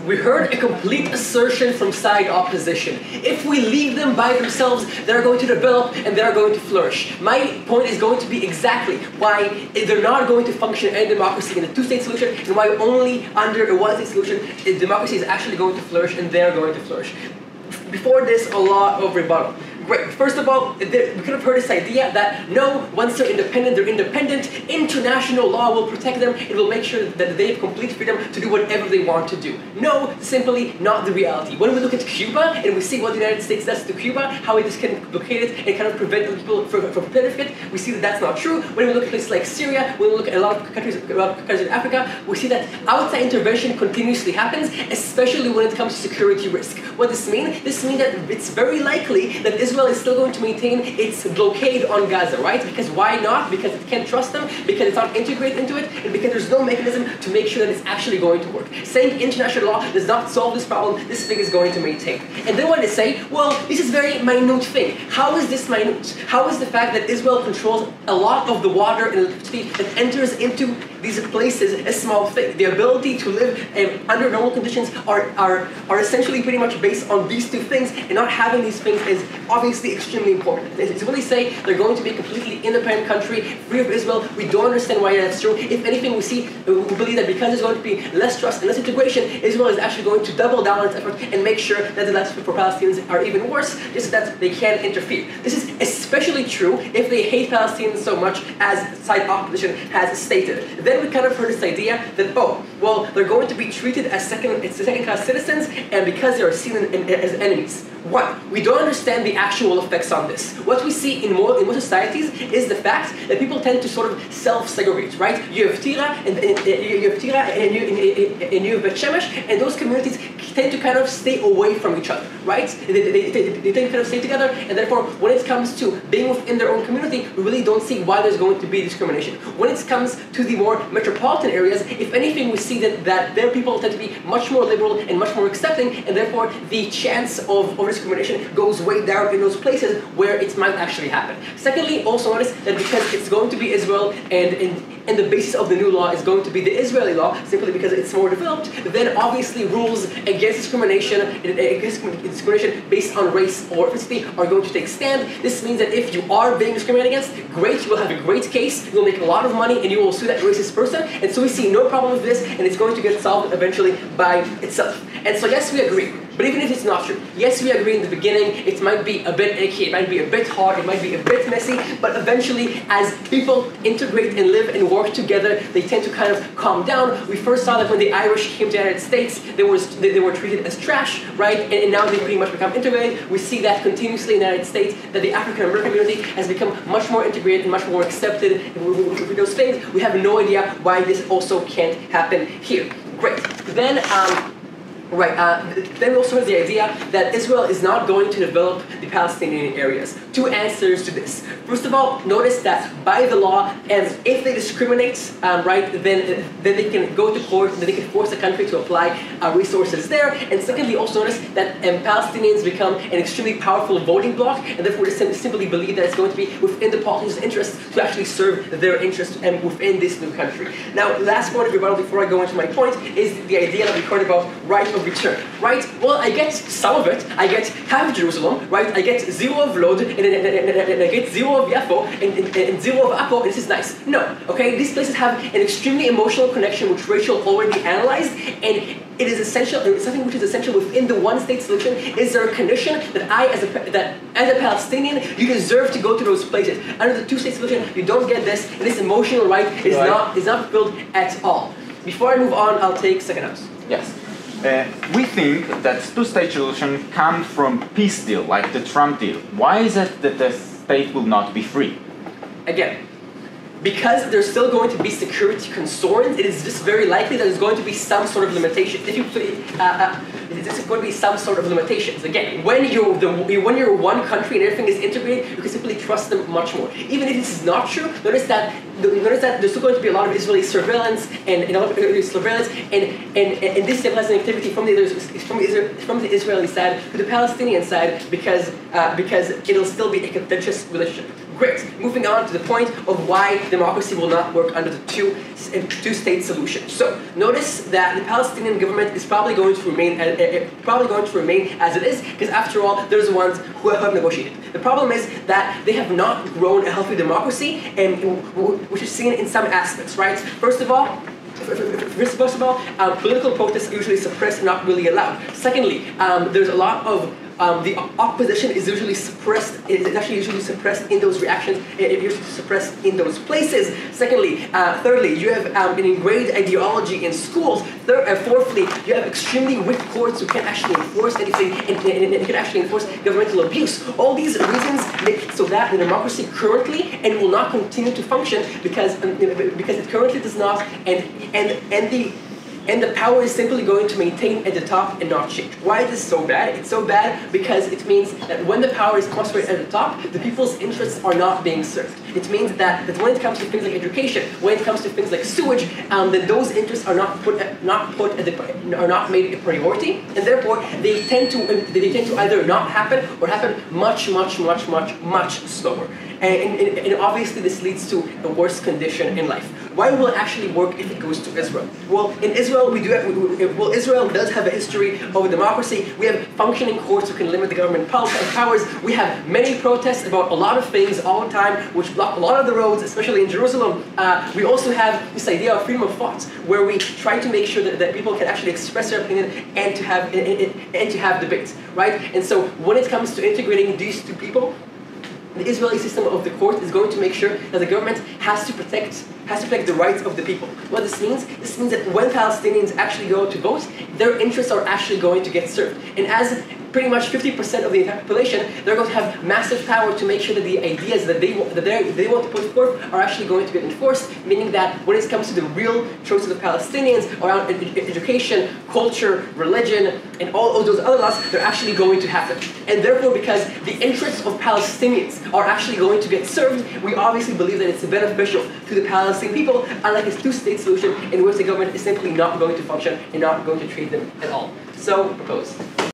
We heard a complete assertion from side opposition. If we leave them by themselves, they're going to develop and they're going to flourish. My point is going to be exactly why they're not going to function in democracy in a two-state solution, and why only under a one-state solution democracy is actually going to flourish and they're going to flourish. Before this, a lot of rebuttal. Great. First of all, we could have heard this idea that no, once they're independent, international law will protect them, it will make sure that they have complete freedom to do whatever they want to do. No, simply not the reality. When we look at Cuba, and we see what the United States does to Cuba, how it can blockade it and kind of prevent people from benefit, we see that that's not true. When we look at places like Syria, when we look at a lot of countries in Africa, we see that outside intervention continuously happens, especially when it comes to security risk. What does this mean? This means that it's very likely that Israel is still going to maintain its blockade on Gaza, right? Because why not? Because it can't trust them, because it's not integrated into it, and because there's no mechanism to make sure that it's actually going to work. Saying international law does not solve this problem, this thing is going to maintain. And then when they say, well, this is a very minute thing. How is this minute? How is the fact that Israel controls a lot of the water and electricity that enters into these places a small thing? The ability to live under normal conditions are essentially pretty much based on these two things, and not having these things is obviously extremely important. It's when they say they're going to be a completely independent country, free of Israel, we don't understand why that's true. If anything, we believe that because there's going to be less trust and less integration, Israel is actually going to double down on its effort and make sure that the lives for Palestinians are even worse, just so that they can't interfere. This is especially true if they hate Palestinians so much as side opposition has stated. Then we kind of heard this idea that, oh, well, they're going to be treated as second-class citizens, and because they are seen as enemies. What? We don't understand the actual effects on this. What we see in most societies is the fact that people tend to sort of self-segregate, right? You have Tira and you have Bet Shemesh, and those communities tend to kind of stay away from each other, right? They tend to kind of stay together, and therefore, when it comes to being within their own community, we really don't see why there's going to be discrimination. When it comes to the more metropolitan areas, if anything, we see that their people tend to be much more liberal and much more accepting, and therefore, the chance of discrimination goes way down in those places where it might actually happen. Secondly, also notice that because it's going to be Israel and the basis of the new law is going to be the Israeli law, simply because it's more developed, then obviously rules against discrimination based on race or ethnicity are going to take stand. This means that if you are being discriminated against, great, you will have a great case, you'll make a lot of money, and you will sue that racist person, and so we see no problem with this, and it's going to get solved eventually by itself. And so yes, we agree. But even if it's not true, yes, we agree in the beginning, it might be a bit icky, it might be a bit hard, it might be a bit messy, but eventually, as people integrate and live and work together, they tend to kind of calm down. We first saw that when the Irish came to the United States, they were treated as trash, right? And now they pretty much become integrated. We see that continuously in the United States, that the African American community has become much more integrated and much more accepted with those things. We have no idea why this also can't happen here. Great. Then, then we also have the idea that Israel is not going to develop the Palestinian areas. Two answers to this. First of all, notice that by the law, and if they discriminate, then they can go to court, and they can force the country to apply resources there. And secondly, also notice that Palestinians become an extremely powerful voting bloc, and therefore they simply believe that it's going to be within the politicians' interest to actually serve their interests and within this new country. Now, last point of rebuttal before I go into my point is the idea that we heard about right of return, right? Well, I get some of it. I get half of Jerusalem, right? I get zero of Lod, and I get zero of Yafo, and zero of Akko, and this is nice. No, okay? These places have an extremely emotional connection which Rachel already analyzed, and it is essential, and something which is essential within the one-state solution. Is there a condition that as a Palestinian, you deserve to go to those places? Under the two-state solution, you don't get this, and this emotional right is not fulfilled at all. Before I move on, I'll take second house. Yes. We think that two-state solution comes from peace deal, like the Trump deal. Why is it that the state will not be free? Again, because there's still going to be security concerns, it is just very likely that there's going to be some sort of limitation. There's going to be some sort of limitations. Again, when you're one country and everything is integrated, you can simply trust them much more. Even if this is not true, notice that there's still going to be a lot of Israeli surveillance and this stabilizing activity from the Israeli side to the Palestinian side because it'll still be a contentious relationship. Great. Moving on to the point of why democracy will not work under the two-state solution. So notice that the Palestinian government is probably going to remain as it is, because after all, they're the ones who have negotiated. The problem is that they have not grown a healthy democracy, and which is seen in some aspects, right? First of all, political protests are usually suppressed and not really allowed. Secondly, there's a lot of the opposition is usually suppressed. It's actually usually suppressed in those reactions. It's usually suppressed in those places. Thirdly, you have an ingrained ideology in schools. Fourthly, you have extremely weak courts who can't actually enforce anything and can actually enforce governmental abuse. All these reasons make it so that the democracy currently and will not continue to function because it currently does not, and the power is simply going to maintain at the top and not change. Why is this so bad? It's so bad because it means that when the power is concentrated at the top, the people's interests are not being served. It means that when it comes to things like education, when it comes to things like sewage, that those interests are not made a priority, and therefore they tend to either not happen or happen much slower. And obviously this leads to a worse condition in life. Why will it actually work if it goes to Israel? Well, in Israel, Israel does have a history of a democracy. We have functioning courts who can limit the government powers. We have many protests about a lot of things all the time, which block a lot of the roads, especially in Jerusalem. We also have this idea of freedom of thought, where we try to make sure that people can actually express their opinion and to have debates, right? And so when it comes to integrating these two people, the Israeli system of the court is going to make sure that the government has to protect the rights of the people. What this means? This means that when Palestinians actually go to vote, their interests are actually going to get served. And as pretty much 50% of the entire population, they're going to have massive power to make sure that the ideas that they want to put forth are actually going to get enforced, meaning that when it comes to the real choices of Palestinians around education, culture, religion, and all of those other laws, they're actually going to happen. And therefore, because the interests of Palestinians are actually going to get served, we obviously believe that it's beneficial to the Palestinian people, unlike a two-state solution in which the government is simply not going to function and not going to treat them at all. So, proposed.